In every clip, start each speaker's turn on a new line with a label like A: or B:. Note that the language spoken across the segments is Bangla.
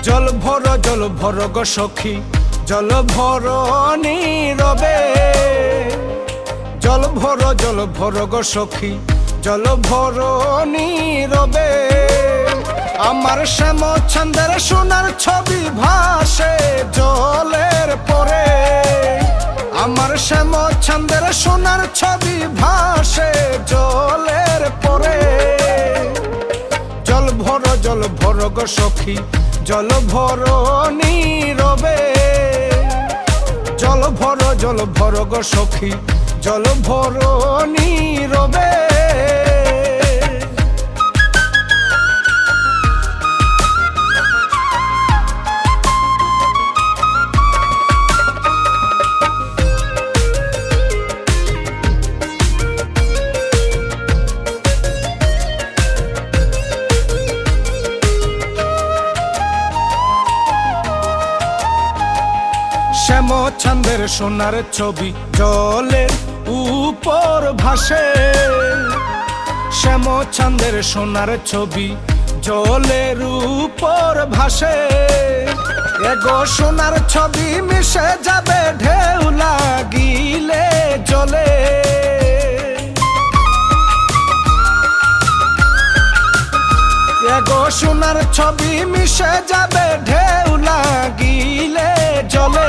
A: জল ভর গো সখী জল ভর নীরবে, জল ভর গো সখী জল ভর নীরবে। আমার শ্যাম ছন্দের সোনার ছবি ভাসে জলের পরে, আমার শ্যাম ছন্দের সোনার ছবি ভাসে জলের পরে। জল ভর গো সখী জল ভর নীরবে, জল ভর গো সখী জল ভর নীরবে। শ্যাম ছন্দের সোনার ছবি জলের উপর ভাসে, শ্যাম ছন্দের সোনার ছবি জলের উপর ভাসে। এগো সোনার ছবি মিশে যাবে ঢেউ লাগিলে জলে, এগো সোনার ছবি মিশে যাবে ঢেউ লাগিলে জলে।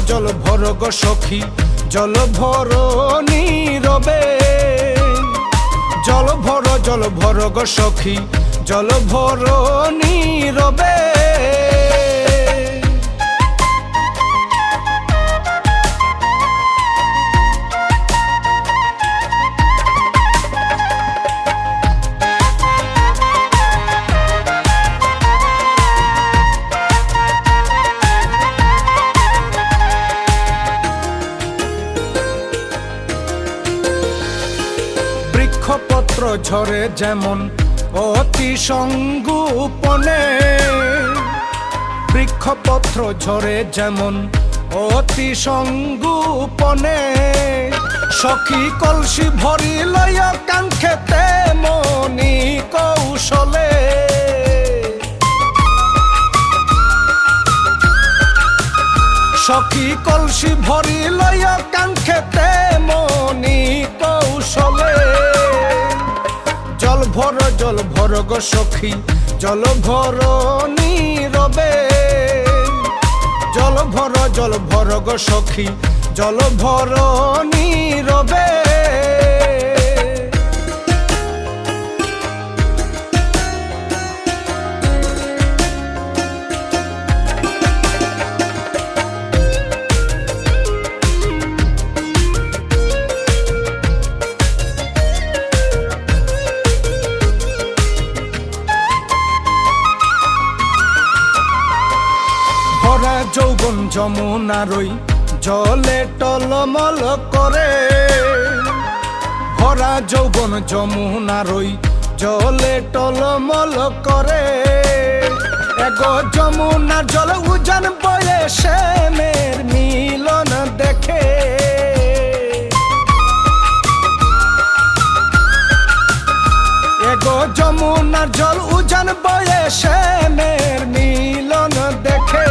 A: জল ভর গো সখী জল ভর নীরবে, জল ভর গো সখী জল ভর নীরবে। বৃক্ষপত্র ঝরে যেমন অতি সংগোপনে, বৃক্ষপত্র ঝরে যেমন অতি সংগোপনে। সখী কলসি ভরি লইয়া কাঙ্ক্ষেতে মনি কৌশলে, সখী কলসি ভরি লইয়া কাঙ্ক্ষেতে মনি কৌশলে। জল ভর গো সখী জল ভর নীরবে, জল ভর গো সখী জল ভর নীরবে। ভরা যৌবন যমুনারই জলে টলমল করে, ভরা যৌবন যমুনারই জলে টলমল করে। এগো যমুনার জল উজান বয়ে শ্যামের মিলন দেখে, এগো যমুনার জল উজান বয়ে শ্যামের মিলন দেখে।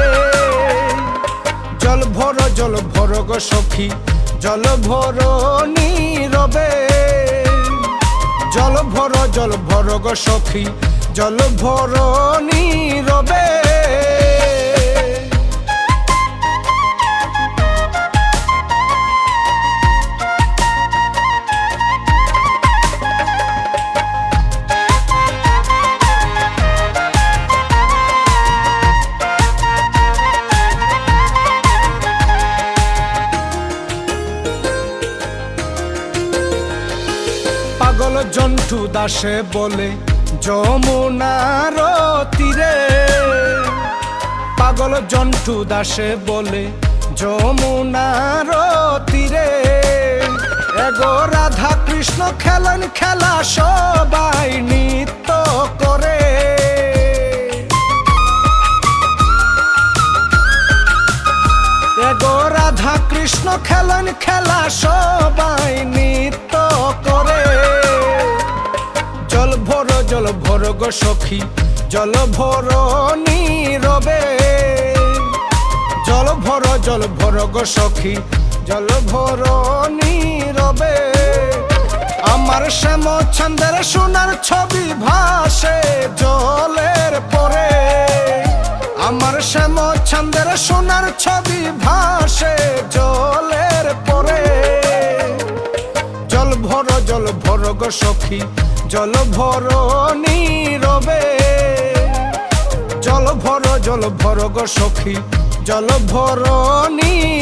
A: জল ভর গো সখী জল ভর নীরবে, জল ভর গো সখী জল ভর নীরবে। পাগল জন্টু দাসে বলে যমুনার তীরে, পাগল জন্টু দাসে বলে যমুনার তীরে। এগো রাধা কৃষ্ণ খেলেন খেলা সবাই নৃত্য করে, এগো রাধা কৃষ্ণ খেলেন খেলা সবাই নৃত্য করে। জল ভর গো সখী জল ভর নীরবে। জল ভর গো সখী জল ভর নীরবে। আমার শ্যাম ছন্দের সোনার ছবি ভাসে জলের পরে। আমার শ্যাম ছন্দের সোনার ছবি ভাসে জলের পরে। জল ভর গো সখী জল ভর নীরবে। জল ভর গো সখী জল ভর নীরবে।